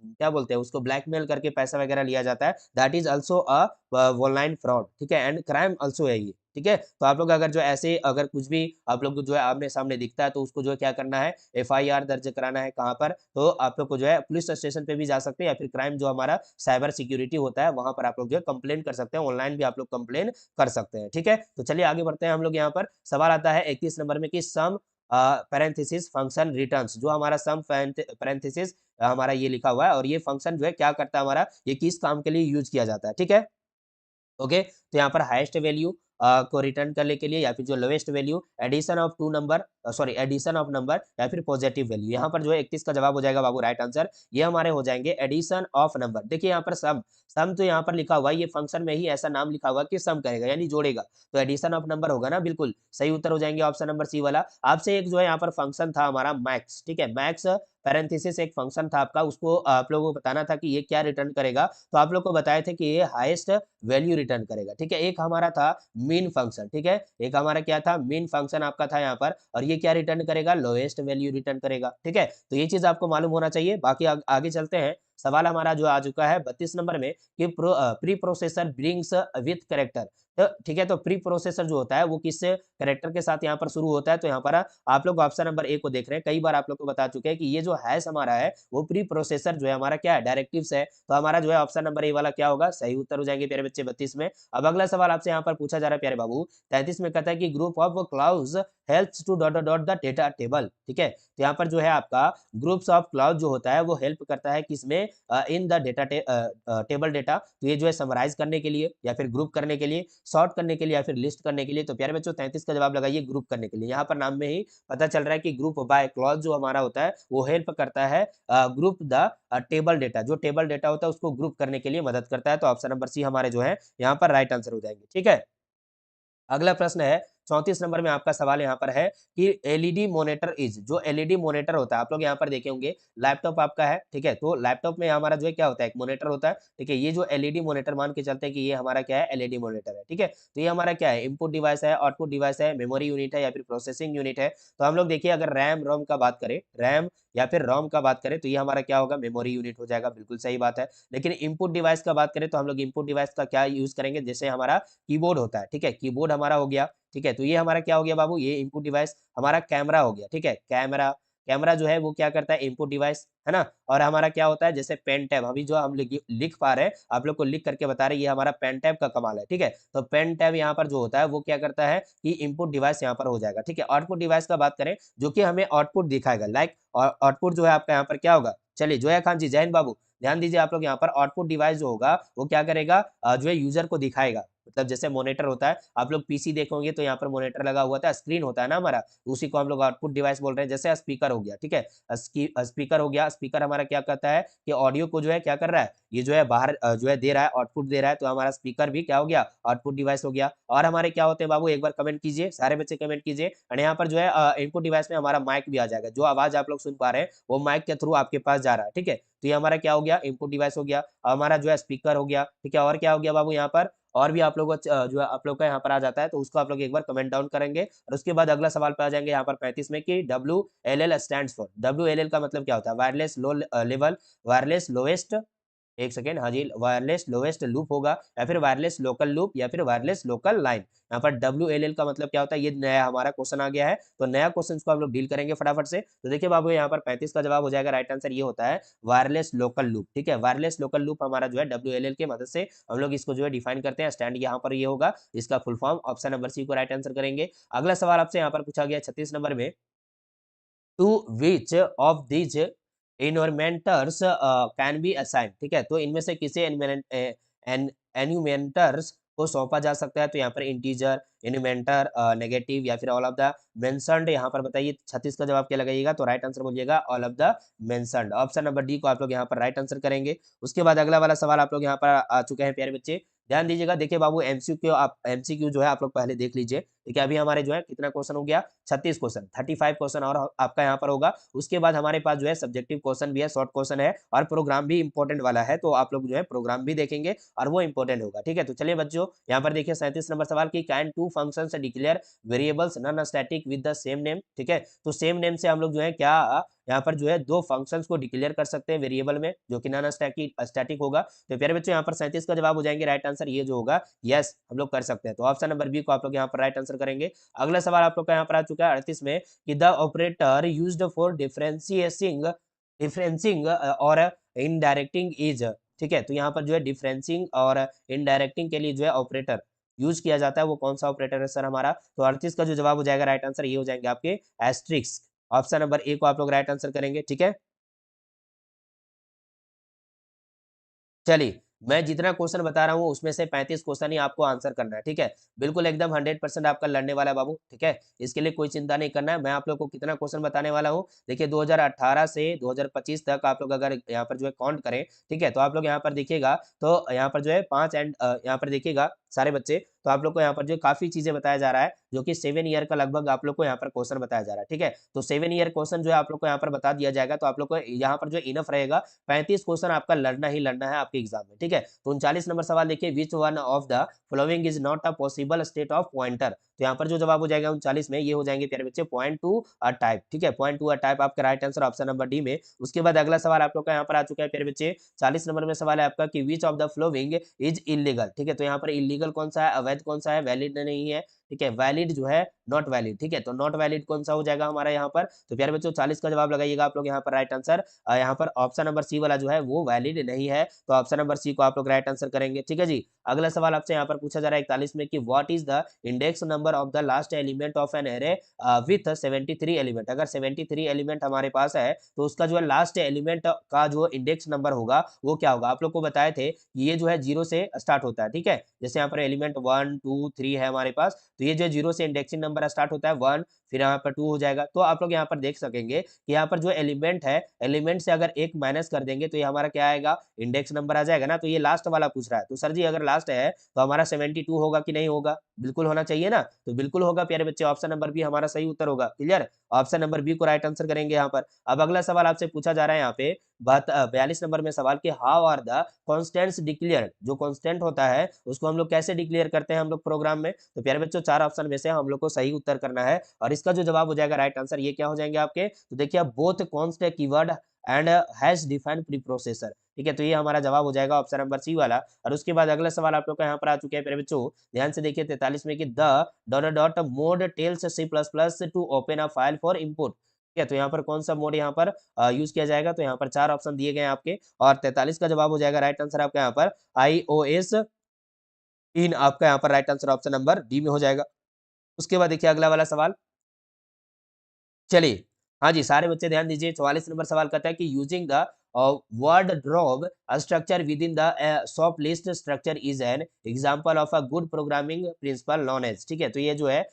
क्या बोलते हैं उसको ब्लैकमेल करके पैसा वगैरह लिया जाता है, that is also a online fraud, ठीक है, एंड क्राइम ऑल्सो है ये, ठीक है। तो आप लोग अगर जो ऐसे अगर कुछ भी आप लोग को जो है आमने सामने दिखता है तो उसको जो है क्या करना है, एफआईआर दर्ज कराना है। कहाँ पर? तो आप लोग को जो है पुलिस स्टेशन पे भी जा सकते हैं या फिर क्राइम जो हमारा साइबर सिक्योरिटी होता है वहां पर आप लोग जो है कंप्लेन कर सकते हैं, ऑनलाइन भी आप लोग कंप्लेन कर सकते हैं, ठीक है। तो चलिए आगे बढ़ते हैं हम लोग। यहाँ पर सवाल आता है 31 नंबर में कि सम पैरेंथेसिस फंक्शन रिटर्न्स, जो हमारा सम पैरेंथेसिस हमारा ये लिखा हुआ है और ये फंक्शन जो है क्या करता है हमारा, ये किस काम के लिए यूज किया जाता है, ठीक है। ओके, तो यहाँ पर हाईएस्ट वैल्यू को रिटर्न करने के लिए या फिर जो lowest value addition of two number, sorry addition of number या फिर पॉजिटिव वैल्यू, यहाँ पर जो है 31 का जवाब हो जाएगा बाबू राइट आंसर। ये हमारे हो जाएंगे एडिशन ऑफ नंबर। देखिए यहाँ पर सम, सम तो यहाँ पर लिखा हुआ है, ये फंक्शन में ही ऐसा नाम लिखा हुआ कि सम करेगा यानी जोड़ेगा, तो एडिशन ऑफ नंबर होगा ना, बिल्कुल सही उत्तर हो जाएंगे ऑप्शन नंबर सी वाला। आपसे एक जो है यहाँ पर फंक्शन था हमारा मैक्स, ठीक है, मैक्स पैरेंथेसिस एक फंक्शन था आपका, उसको आप लोगों को बताना था कि ये क्या रिटर्न करेगा। तो आप लोग को बताए थे कि ये हाईएस्ट वैल्यू रिटर्न करेगा, ठीक है। एक हमारा था मीन फंक्शन, ठीक है, एक हमारा क्या था मीन फंक्शन आपका था यहाँ पर, और ये क्या रिटर्न करेगा, लोएस्ट वैल्यू रिटर्न करेगा, ठीक है। तो ये चीज आपको मालूम होना चाहिए। बाकी आगे चलते हैं। सवाल हमारा जो आ चुका है 32 नंबर में कि pre processor brings with character, तो ठीक है। तो प्री प्रोसेसर जो होता है वो किस करेक्टर के साथ यहाँ पर शुरू होता है, तो यहाँ पर आप लोग ऑप्शन नंबर ए को देख रहे हैं। कई बार आप लोग को बता चुके हैं कि ये जो हैश हमारा है वो प्री प्रोसेसर जो है हमारा क्या है, डायरेक्टिव्स है। तो हमारा जो है ऑप्शन नंबर ए वाला क्या होगा, सही उत्तर हो जाएंगे प्यारे बच्चे 32 में। अब अगला सवाल आपसे यहाँ पर पूछा जा रहा है प्यारे बाबू 33 में, कहता है कि group of clouds helps to dot dot the data table, ठीक है। तो यहाँ पर जो है आपका ग्रुप्स ऑफ क्लाउड जो होता है वो हेल्प करता है किसमें, in the data table data. तो ये जो है समराइज करने के लिए या फिर ग्रुप करने के लिए, सॉर्ट करने के लिए या फिर लिस्ट करने के लिए। तो प्यारे बच्चों 33 का जवाब लगाइए ग्रुप करने के लिए। यहाँ पर नाम में ही पता चल रहा है कि ग्रुप बाय क्लॉज जो हमारा होता है वो हेल्प करता है ग्रुप द टेबल डेटा, जो टेबल डेटा होता है उसको ग्रुप करने के लिए मदद करता है। तो ऑप्शन नंबर सी हमारे जो है यहाँ पर राइट आंसर हो जाएंगे, ठीक है। अगला प्रश्न है 34 नंबर में, आपका सवाल यहाँ पर है कि एलईडी मॉनिटर इज, जो एलईडी मॉनिटर होता है आप लोग यहाँ पर देखे होंगे, लैपटॉप आपका है, ठीक है। तो लैपटॉप में हमारा जो है क्या होता है, एक मॉनिटर होता है, ठीक है। ये जो एलईडी मॉनिटर मान के चलते हैं कि ये हमारा क्या है, एलईडी मॉनिटर है, ठीक है। तो ये हमारा क्या है, इनपुट डिवाइस है, आउटपुट डिवाइस है, मेमोरी यूनिट है या फिर प्रोसेसिंग यूनिट है। तो हम लोग देखिए अगर रैम रोम का बात करें, रैम या फिर रोम का बात करें तो ये हमारा क्या होगा, मेमोरी यूनिट हो जाएगा, बिल्कुल सही बात है। लेकिन इनपुट डिवाइस का बात करें तो हम लोग इनपुट डिवाइस का क्या यूज करेंगे, जैसे हमारा कीबोर्ड होता है, ठीक है, कीबोर्ड हमारा हो गया, ठीक है। तो ये हमारा क्या हो गया बाबू, ये इनपुट डिवाइस हमारा कैमरा हो गया, ठीक है। कैमरा, कैमरा जो है वो क्या करता है, इनपुट डिवाइस है ना। और हमारा क्या होता है, जैसे पेन टैब, अभी जो हम लिख पा रहे हैं, आप लोग को लिख करके बता रहे हैं, ये हमारा पेन टैब का कमाल है, ठीक है। तो पेन टैब यहाँ पर जो होता है वो क्या करता है कि इनपुट डिवाइस यहाँ पर हो जाएगा, ठीक है। आउटपुट डिवाइस का बात करें जो कि हमें आउटपुट दिखाएगा, लाइक आउटपुट जो है आपका यहाँ पर क्या होगा। चलिए जोया खान जी, जैन बाबू, ध्यान दीजिए आप लोग यहाँ पर आउटपुट डिवाइस जो होगा वो क्या करेगा, जो है यूजर को दिखाएगा। मतलब जैसे मॉनिटर होता है, आप लोग पीसी देखोगे तो यहाँ पर मॉनिटर लगा हुआ था, स्क्रीन होता है ना हमारा, उसी को हम लोग आउटपुट डिवाइस बोल रहे हैं। जैसे स्पीकर हो गया, ठीक है, स्पीकर हो गया, स्पीकर हमारा क्या करता है कि ऑडियो को जो है क्या कर रहा है, ये जो है बाहर जो है दे रहा है, आउटपुट दे रहा है। तो हमारा स्पीकर भी क्या हो गया, आउटपुट डिवाइस हो गया। और हमारे क्या होते हैं बाबू, एक बार कमेंट कीजिए, सारे बच्चे कमेंट कीजिए। और यहाँ पर जो है इनपुट डिवाइस में हमारा माइक भी आ जाएगा, जो आवाज आप लोग सुन पा रहे हैं वो माइक के थ्रू आपके पास जा रहा है, ठीक है। तो ये हमारा क्या हो गया, इनपुट डिवाइस हो गया, हमारा जो है स्पीकर हो गया, ठीक है। और क्या हो गया बाबू यहाँ पर, और भी आप लोगों को जो है आप लोग का यहाँ पर आ जाता है, तो उसको आप लोग एक बार कमेंट डाउन करेंगे। और उसके बाद अगला सवाल पे आ जाएंगे यहाँ पर 35 में कि WLL स्टैंड्स फॉर, WLL का मतलब क्या होता है, wireless low level, wireless lowest, एक सेकेंड, हाँ जी, वायरलेस लोएस्ट लूप होगा या फिर वायरलेस लोकल लूप या फिर वायरलेस लोकल लाइन। यहाँ पर WLL का मतलब क्या होता है, ये नया हमारा क्वेश्चन आ गया है, तो नया क्वेश्चन को हम लोग डील करेंगे फटाफट से। तो देखिए बाबू यहाँ पर 35 का जवाब हो जाएगा, राइट आंसर ये होता है वायरलेस लोकल लूप, ठीक है। वायरलेस लोकल लूप हमारा जो है WLL के मदद से हम लोग इसको जो है डिफाइन करते हैं। स्टैंड यहाँ पर ये होगा, इसका full form, option number C को राइट आंसर करेंगे। अगला सवाल आपसे यहाँ पर पूछा गया 36 नंबर में, to which of these enumerators can be assign, ठीक है, तो इनमें से किसी एन्यूमेंटर्स को सौंपा जा सकता है, तो यहाँ पर इंटीजर, एन्यूमेंटर, नेगेटिव या फिर ऑल ऑफ द मेंशन्ड, यहाँ पर बताइए 36 का जवाब क्या लगाइएगा, तो राइट आंसर बोलिएगा all of the mentioned. Option number D को आप लोग यहाँ पर राइट आंसर करेंगे। उसके बाद अगला वाला सवाल आप लोग यहाँ पर आ चुके हैं प्यारे बच्चे, ध्यान दीजिएगा। देखिए बाबू एमसीक्यू जो है आप लोग पहले देख लीजिए, ठीक है, अभी हमारे जो है कितना क्वेश्चन हो गया, 36 क्वेश्चन, 35 क्वेश्चन और आपका यहाँ पर होगा। उसके बाद हमारे पास जो है सब्जेक्टिव क्वेश्चन भी है, शॉर्ट क्वेश्चन है और प्रोग्राम भी इंपॉर्टेंट वाला है, तो आप लोग जो है प्रोग्राम भी देखेंगे और वो इंपॉर्टेंट होगा, ठीक है। तो चलिए बच्चों यहाँ पर देखिए 37 नंबर सवाल की, can two functions declare variables non static with the same name, ठीक है, तो सेम नेम से हम लोग जो है क्या यहाँ पर जो है दो फंक्शंस को डिक्लेयर कर सकते हैं वेरिएबल में, जो कि नॉन स्टैटिक होगा। तो प्यारे बच्चों यहाँ पर 37 का जवाब हो जाएंगे राइट आंसर, ये जो होगा यस हम लोग कर सकते हैं, तो ऑप्शन नंबर बी को आप लोग यहाँ पर राइट आंसर करेंगे। अगला सवाल आप लोग का यहाँ पर आ चुका है 38 में, कि द ऑपरेटर यूज्ड फॉर डिफरेंसिंग और इनडायरेक्टिंग इज, ठीक है, तो यहाँ पर जो है डिफरेंसिंग और इनडायरेक्टिंग के लिए जो है ऑपरेटर यूज किया जाता है, वो कौन सा ऑपरेटर है सर हमारा, तो 38 का जो जवाब हो जाएगा राइट आंसर, ये हो जाएंगे आपके एस्ट्रिक्स। ऑप्शन नंबर ए को आप लोग राइट आंसर करेंगे, ठीक है। चलिए, मैं जितना क्वेश्चन बता रहा हूँ उसमें से 35 क्वेश्चन ही आपको आंसर करना है, ठीक है, बिल्कुल एकदम 100% आपका लड़ने वाला है बाबू, ठीक है, इसके लिए कोई चिंता नहीं करना है। मैं आप लोग को कितना क्वेश्चन बताने वाला हूँ, देखिए 2018 से 2025 तक आप लोग अगर यहाँ पर जो है काउंट करें, ठीक है, तो आप लोग यहाँ पर देखिएगा, तो यहाँ पर जो है 5 एंड यहाँ पर देखिएगा सारे बच्चे, तो आप लोग को यहाँ पर जो काफी चीजें बताया जा रहा है, जो कि 7 ईयर का लगभग आप लोग को यहाँ पर क्वेश्चन बताया जा रहा है, ठीक है, तो 7 ईयर क्वेश्चन जो है आप लोग को यहाँ पर बता दिया जाएगा, तो आप लोग को यहाँ पर जो इनफ रहेगा, 35 क्वेश्चन आपका लड़ना ही लड़ना है आपके एग्जाम में, ठीक है। तो 39 नंबर सवाल देखिए, which one of the following is not a possible state of pointer, तो यहाँ पर जो जवाब हो जाएगा 39 में, ये हो जाएंगे प्यारे बच्चे पॉइंट टू अ टाइप, ठीक है, पॉइंट टू अ टाइप आपका right answer option number D में। उसके बाद अगला सवाल आप लोग का यहाँ पर आ चुका है प्यारे बच्चे, 40 नंबर में सवाल है आपका कि which of the following is illegal, ठीक है, तो यहाँ पर इलीगल कौन सा है, अवैध कौन सा है, वैलिड नहीं है, ठीक है, वैलिड जो है नॉट वैलिड, ठीक है, तो नॉट वैलिड कौन सा हो जाएगा हमारा यहाँ पर, तो प्यारे बच्चों 40 का जवाब लगाइएगा आप लोग यहाँ पर राइट आंसर, यहाँ पर ऑप्शन नंबर सी वाला जो है वो वैलिड नहीं है, तो ऑप्शन नंबर सी को आप लोग राइट आंसर करेंगे, ठीक है जी। अगला सवाल आपसे यहाँ पर पूछा जा रहा है 41 में, कि what is the index number of the last element of an array with 73 element, अगर 73 एलिमेंट हमारे पास है, तो उसका जो है लास्ट एलिमेंट का जो इंडेक्स नंबर होगा वो क्या होगा। आप लोग को बताए थे कि ये जो है 0 से स्टार्ट होता है, ठीक है, जैसे यहाँ पर एलिमेंट 1 2 3 है हमारे पास, तो ये जो 0 से इंडेक्सिंग नंबर स्टार्ट होता है 1, फिर यहाँ पर 2 हो जाएगा, तो आप लोग यहाँ पर देख सकेंगे कि यहाँ पर जो एलिमेंट है, एलिमेंट से अगर एक माइनस कर देंगे तो ये हमारा क्या आएगा, इंडेक्स नंबर आ जाएगा ना, तो ये लास्ट वाला पूछ रहा है, तो सर जी अगर लास्ट है तो हमारा 72 होगा कि नहीं होगा, बिल्कुल होना चाहिए ना, तो बिल्कुल होगा प्यारे बच्चे, ऑप्शन नंबर बी हमारा सही उत्तर होगा, क्लियर, ऑप्शन नंबर बी को राइट आंसर करेंगे यहाँ पर। अब अगला सवाल आपसे पूछा जा रहा है यहाँ पे 42 नंबर में सवाल, कि how are the constants declared, जो कॉन्स्टेंट होता है उसको हम लोग कैसे डिक्लेयर करते हैं हम लोग प्रोग्राम में, तो प्यारे बच्चों 4 ऑप्शन में से हम लोग को सही उत्तर करना है, और इसका जो जवाब हो जाएगा राइट आंसर, ये क्या हो जाएंगे आपके, तो देखिए both const keyword and hash defined pre processor, ठीक है, तो ये हमारा जवाब हो जाएगा ऑप्शन नंबर सी वाला। और उसके बाद अगला सवाल आप लोग का यहाँ पर आ चुके हैं प्यारे बच्चों, ध्यान से देखिए 43 में, कि the dot dot mode tells C plus plus to open a file for input, ठीक है, तो यहाँ पर कौन सा मोड यहाँ पर यूज किया जाएगा, तो यहाँ पर 4 ऑप्शन दिए गए हैं आपके, और 43 का जवाब हो जाएगा राइट आंसर आपका यहाँ पर iOS इन, आपका यहाँ पर right answer option number D में हो जाएगा। उसके बाद देखिए अगला वाला सवाल, चलिए, हाँ जी, सारे बच्चे ध्यान दीजिए, 44 नंबर सवाल कहता है कि using the word drop structure within the soft list structure is an example of a good programming principle non edge, ठीक है, तो ये जो है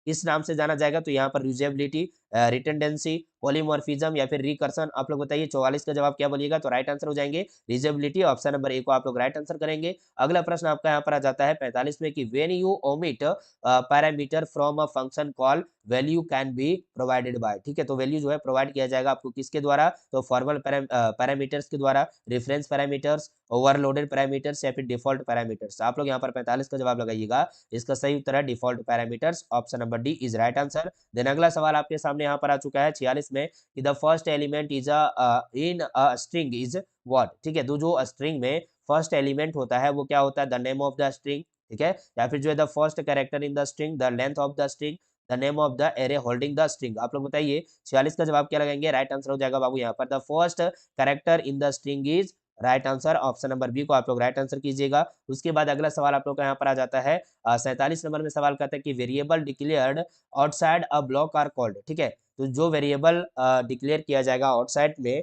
इस नाम से जाना जाएगा, तो यहाँ पर यूजेबिलिटी, रिटेंडेंसी, पॉलीमॉर्फिज्म या फिर रिकर्सन, आप लोग बताइए 44 का जवाब क्या बोलिएगा, तो राइट आंसर हो जाएंगे रीजेबिलिटी, ऑप्शन नंबर ए को आप लोग राइट आंसर करेंगे। अगला प्रश्न आपका यहाँ पर आ जाता है 45 में, कि when you omit parameter from a function call value can be provided by, ठीक है, तो वैल्यू जो है प्रोवाइड किया जाएगा आपको किसके द्वारा, तो फॉर्मल पैरामीटर्स के द्वारा, रेफरेंस पैरामीटर्स, ओवरलोडेड पैरामीटर्स या फिर डिफॉल्ट पैरामीटर्स, आप लोग यहाँ पर 45 का जवाब लगाइएगा, इसका सही उत्तर है default parameters, option number D is right answer. Then अगला सवाल आपके सामने यहाँ पर आ चुका है 46 में, कि the first element is in a string is what, ठीक है, तो जो स्ट्रिंग में फर्स्ट एलिमेंट होता है वो क्या होता है, the name of the string, ठीक है, या फिर जो है the first character in the string, the length of the string, the name of the array holding the string, आप लोग बताइए 46 का जवाब क्या लगाएंगे, राइट आंसर हो जाएगा बाबू यहाँ पर the first character in the string is right answer, option number B को आप लोग राइट आंसर कीजिएगा। उसके बाद अगला सवाल आप लोग का यहाँ पर आ जाता है 47 नंबर में सवाल कहता है कि variable declared outside a block are called, ठीक है, तो जो वेरिएबल डिक्लेयर किया जाएगा आउटसाइड में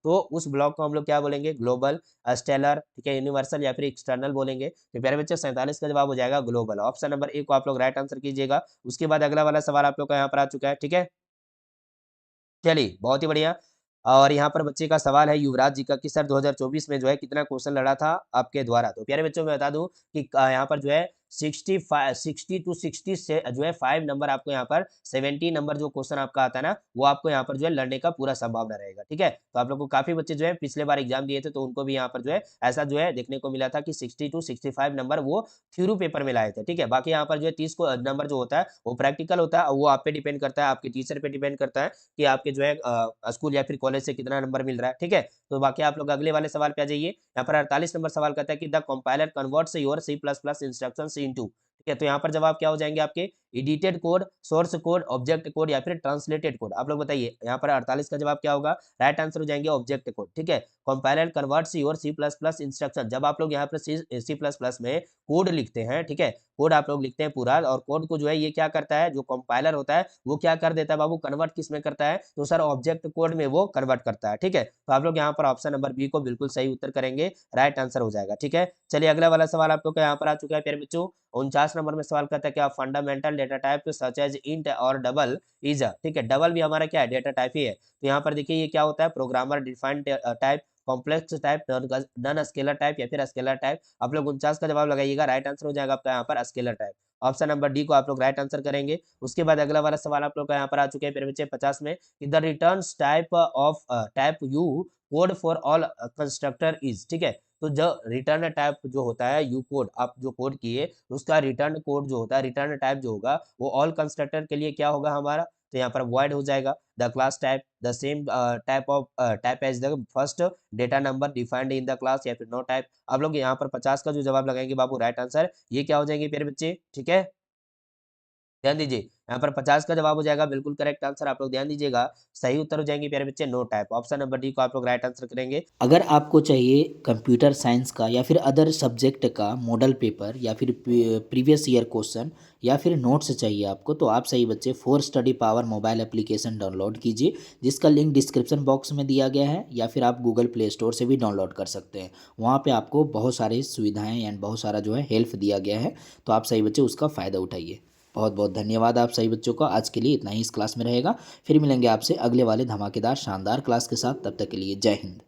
तो उस ब्लॉक को हम लोग क्या बोलेंगे, ग्लोबल, स्टेलर, ठीक है, यूनिवर्सल या फिर एक्सटर्नल बोलेंगे। तो प्यारे बच्चों 47 का जवाब हो जाएगा ग्लोबल। ऑप्शन नंबर ए को आप लोग राइट आंसर कीजिएगा। उसके बाद अगला वाला सवाल आप लोग का यहाँ पर आ चुका है, ठीक है। चलिए, बहुत ही बढ़िया। और यहाँ पर बच्चे का सवाल है युवराज जी का कि सर 2024 में जो है कितना क्वेश्चन लड़ा था आपके द्वारा। तो प्यारे बच्चों मैं बता दूं कि यहाँ पर जो है 60 टू 60 से जो है 5 नंबर आपको यहाँ पर 70 नंबर जो क्वेश्चन आपका आता है ना, वो आपको यहाँ पर जो है लड़ने का पूरा संभावना रहेगा, ठीक है। तो आप लोग को काफी बच्चे जो है पिछले बार एग्जाम दिए थे तो उनको भी यहाँ पर जो है ऐसा जो है देखने को मिला था कि 60 टू 65 नंबर वो थ्योरी पेपर में लाए थे, ठीक है। बाकी यहाँ पर जो है 30 को नंबर जो होता है वो प्रैक्टिकल होता है, वो आप पे डिपेंड करता है, आपके टीचर पे डिपेंड करता है कि आपके जो है स्कूल या फिर कॉलेज से कितना नंबर मिल रहा है, ठीक है। तो बाकी आप लोग अगले वाले सवाल पे आ जाइए। यहाँ पर 48 नंबर सवाल कहता है कि the compiler converts your C++ instructions into, ठीक है। तो यहाँ पर जवाब क्या हो जाएंगे आपके, edited code, source code, object code या फिर ट्रांसलेटेड कोड। आप लोग बताइए यहाँ पर 48 का जवाब क्या होगा, राइट आंसर हो जाएंगे ऑब्जेक्ट कोड, ठीक है। Compiler converts your C++ instruction, जब आप लोग यहाँ पर C++ में कोड लिखते हैं, ठीक है, कोड आप लोग लिखते हैं पूरा, और कोड को जो है ये क्या करता है, जो कंपाइलर होता है वो क्या कर देता है बाबू, कन्वर्ट किस में करता है, तो सर ऑब्जेक्ट कोड में वो कन्वर्ट करता है, ठीक है। तो आप लोग यहाँ पर ऑप्शन नंबर बी को बिल्कुल सही उत्तर करेंगे, राइट आंसर हो जाएगा, ठीक है। चलिए अगला वाला सवाल आप लोग का यहाँ पर आ चुका है प्यारे बच्चों। 49 नंबर में सवाल करता है क्या fundamental data type such as int और डबल इज, ठीक है, डबल भी हमारा क्या है, डेटा टाइप ही है। तो यहाँ पर देखिए ये क्या होता है, programmer defined type, complex type, non scalar type या फिर स्केलर टाइप। आप लोग 49 का जवाब लगाइएगा, राइट आंसर हो जाएगा आपका यहाँ पर scalar type. Option number D को आप लोग राइट आंसर करेंगे। उसके बाद अगला वाला सवाल आप लोग का यहाँ पर आ चुके हैं बच्चे 50 में कि the return type of type you code for all constructor is, ठीक है। तो जो रिटर्न टाइप जो होता है यू कोड, आप जो कोड किए उसका रिटर्न कोड जो होता है, रिटर्न टाइप जो होगा वो ऑल कंस्ट्रक्टर के लिए क्या होगा हमारा, तो यहाँ पर वॉइड हो जाएगा। The class type the same type of type as the first data number defined in the class या फिर नो टाइप। आप लोग यहाँ पर 50 का जो जवाब लगाएंगे बाबू, राइट आंसर ये क्या हो जाएंगे प्यारे बच्चे, ठीक है। ध्यान दीजिए यहाँ पर 50 का जवाब हो जाएगा बिल्कुल करेक्ट आंसर। आप लोग ध्यान दीजिएगा, सही उत्तर हो जाएंगे प्यारे बच्चे no type. Option number D को आप लोग राइट आंसर करेंगे। अगर आपको चाहिए कंप्यूटर साइंस का या फिर अदर सब्जेक्ट का मॉडल पेपर या फिर प्रीवियस ईयर क्वेश्चन या फिर नोट्स चाहिए आपको, तो आप सही बच्चे for study power mobile application download कीजिए, जिसका लिंक डिस्क्रिप्शन बॉक्स में दिया गया है, या फिर आप गूगल प्ले स्टोर से भी डाउनलोड कर सकते हैं। वहाँ पे आपको बहुत सारी सुविधाएं एंड बहुत सारा जो है हेल्प दिया गया है, तो आप सही बच्चे उसका फ़ायदा उठाइए। बहुत बहुत धन्यवाद आप सभी बच्चों का। आज के लिए इतना ही इस क्लास में रहेगा, फिर मिलेंगे आपसे अगले वाले धमाकेदार शानदार क्लास के साथ। तब तक के लिए जय हिंद।